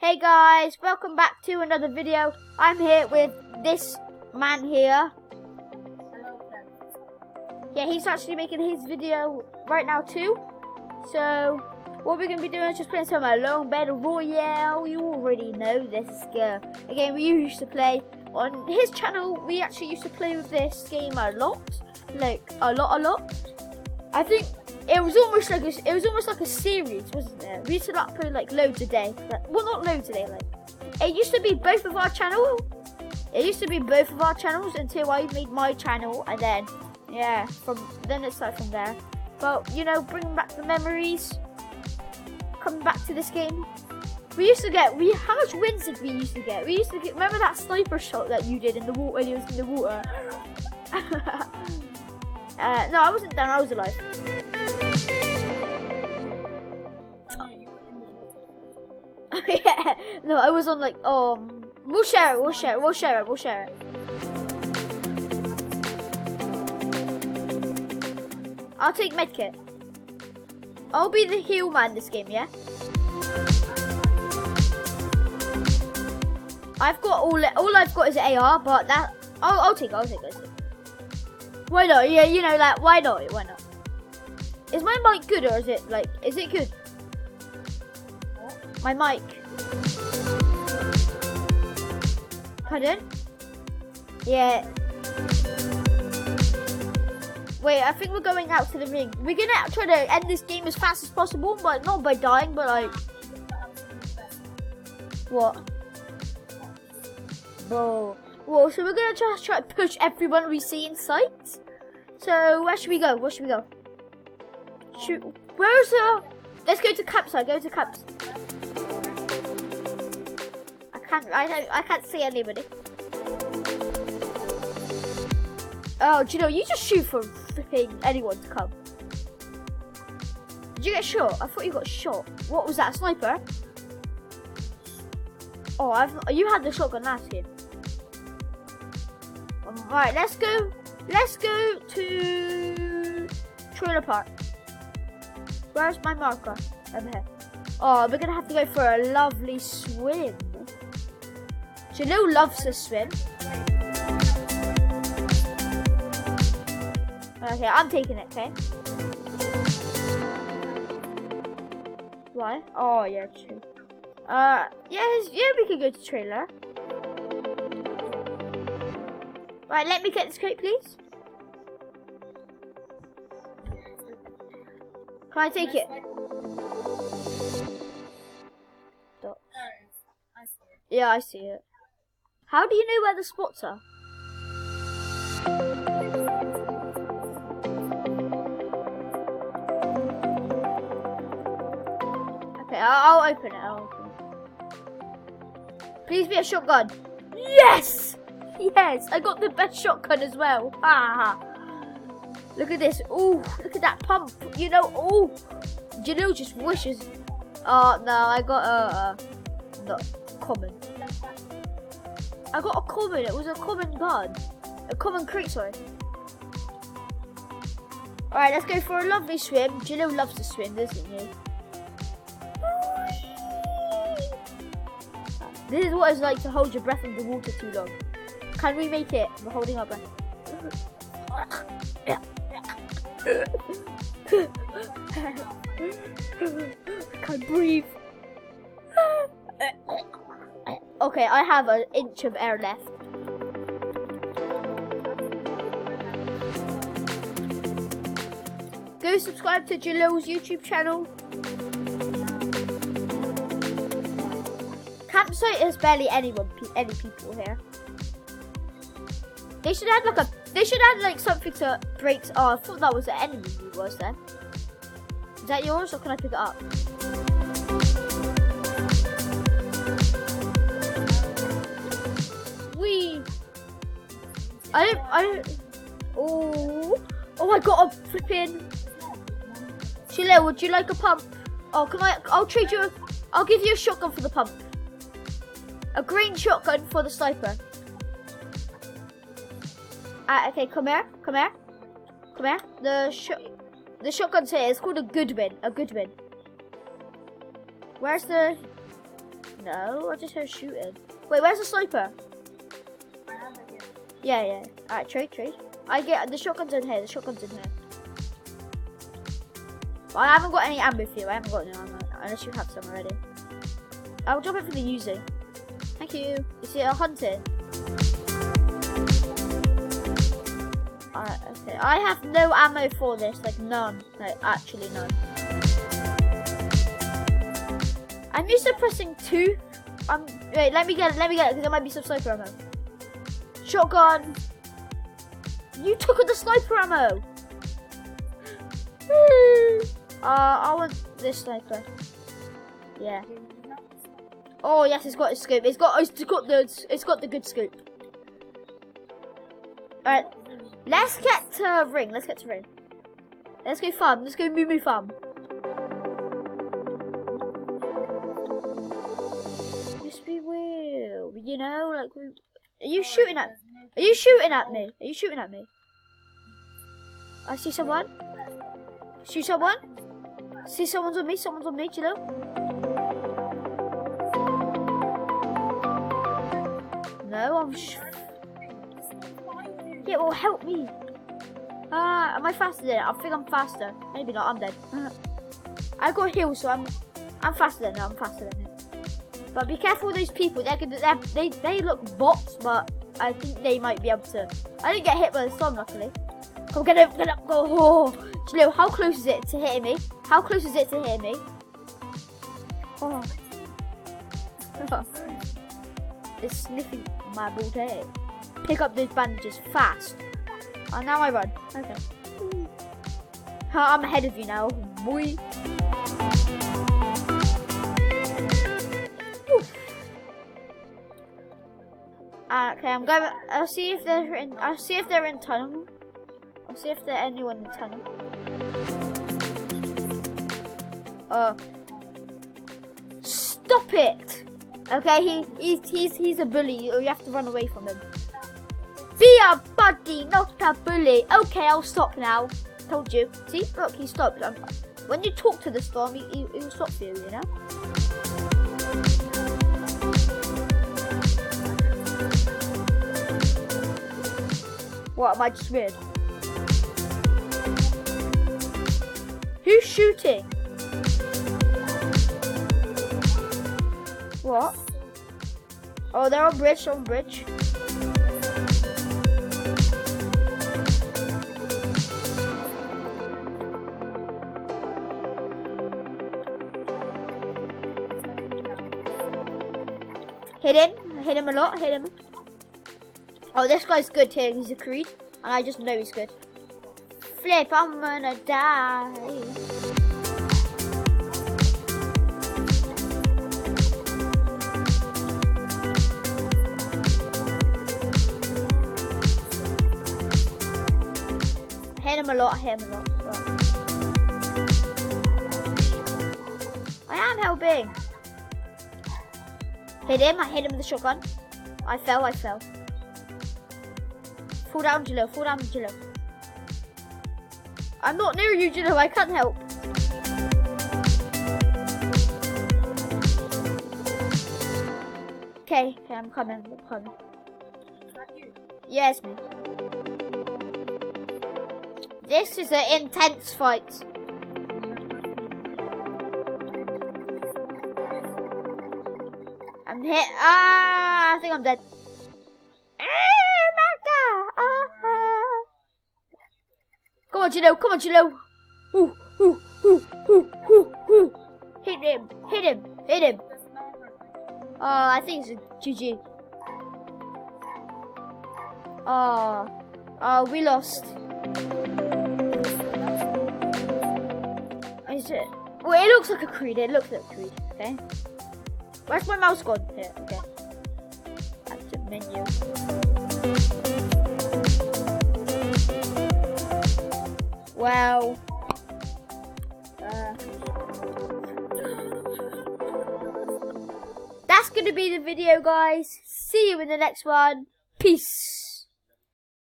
Hey guys, welcome back to another video. I'm here with this man here. Yeah, he's actually making his video right now too. So, what we're going to be doing is just playing some Alone Battle Royale. You already know this a game we used to play on his channel. We actually used to play with this game a lot. Like, a lot. I think it was almost like a series, wasn't it? We used to upload like loads a day. Well, not loads a day. Like, it used to be both of our channels. It used to be both of our channels until I made my channel, and then yeah, then it started from there. But you know, bringing back the memories, coming back to this game. We used to get how much wins did we used to get? We used to get. Remember that sniper shot that you did in the water when he was in the water? No, I wasn't down. I was alive. Yeah, no, I was on like we'll share it. I'll take medkit. I'll be the heal man this game, yeah. I've got all I've got is AR, but that I'll take it. Why not? Yeah, you know, like why not? Is my mic good or is it good? My mic. Pardon? Yeah. Wait, I think we're going out to the ring. We're gonna try to end this game as fast as possible, but not by dying, but like... What? Bro. Whoa, so we're gonna just try to push everyone we see in sight? So, where should we go? Where's the... Let's go to campsite, I can't see anybody. Oh, do you know, you just shoot for flipping anyone to come. Did you get shot? I thought you got shot. What was that, a sniper? Oh, you had the shotgun last game. Right, let's go to trailer park. Where's my marker? Over here. Oh, we're gonna have to go for a lovely swim. Jalil loves to swim. Okay, I'm taking it, okay? Why? Oh, yeah, true. Yeah, we can go to trailer. Right, let me get this coat, please. Can I take it? Stop. Yeah, I see it. How do you know where the spots are? Okay, I'll open it. Please be a shotgun. Yes! Yes, I got the best shotgun as well. Ah. Look at this. Ooh, look at that pump. You know, ooh. Jalil just wishes. Oh, no, I got not common. I got a common. It was a common gun. A common crate, sorry. Alright, let's go for a lovely swim. Jalil loves to swim, doesn't he? This is what it's like to hold your breath in the water too long. Can we make it? We're holding our breath. I can't breathe. Okay, I have an inch of air left. Go subscribe to Jalil's YouTube channel. Campsite is barely any people here. They should add like something to break. Oh, I thought that was the enemy was then. Is that yours or can I pick it up? I don't. Oh, I got a flipping. Jalil, would you like a pump? Oh, I'll trade you. I'll give you a shotgun for the pump. A green shotgun for the sniper. Okay, come here. The shotgun's here. It's called a Goodwin. Where's the No, I just heard shooting. Wait, where's the sniper? Yeah. Alright, trade. I get the shotgun's in here. But I haven't got any ammo for you. I haven't got any ammo unless you have some already. I'll drop it for the Uzi. Thank you. You see, I'm hunting. Okay. I have no ammo for this. Like none. Like actually none. I'm used to pressing 2. Wait, let me get it because there might be some sniper ammo. Shotgun. You took the sniper ammo. I want this sniper. Yeah. Oh yes, it's got a scope. It's got the good scope. Alright. Let's get to ring. Let's go farm. Let's go moo farm. Just be real. You know, like are you shooting at me? I see someone. Shoot someone. See someone's on me, you know? No, yeah, well help me. Am I faster than it? I think I'm faster. Maybe not, I'm dead. I got heal, so I'm faster than it. But be careful with those people. They look bots, but I think they might be able to. I didn't get hit by the storm, luckily. Come get up, go. Oh. Jalil, how close is it to hitting me? Oh. It's sniffing my bald head. Pick up those bandages fast. Oh, now I run. Okay. I'm ahead of you now, boy. Okay, I'm going. I'll see if they're in tunnel. I'll see if there's anyone in the tunnel. Stop it! Okay, he's a bully. You have to run away from him. Be a buddy, not a bully. Okay, I'll stop now. Told you. See, look, he stopped. When you talk to the storm, he will stop for you know. What am I just weird? Who's shooting? What? Oh, they're on bridge. Hit him a lot. Oh, this guy's good here. He's a Creed, and I just know he's good. Flip, I'm gonna die. Hit him a lot. I am helping. I hit him with the shotgun. I fell. Fall down, Jalil. I'm not near you, Jalil. I can't help. Okay, I'm coming. Is that you? Yeah, it's me. This is an intense fight. I'm hit. I think I'm dead. Come on, Jalil. Ooh. Hit him. Oh, I think it's a GG. Oh, we lost. Is it? Well, it looks like a Creed. Okay. Where's my mouse gone? Here. Okay. Back to menu. Well. That's gonna be the video, guys. See you in the next one. Peace.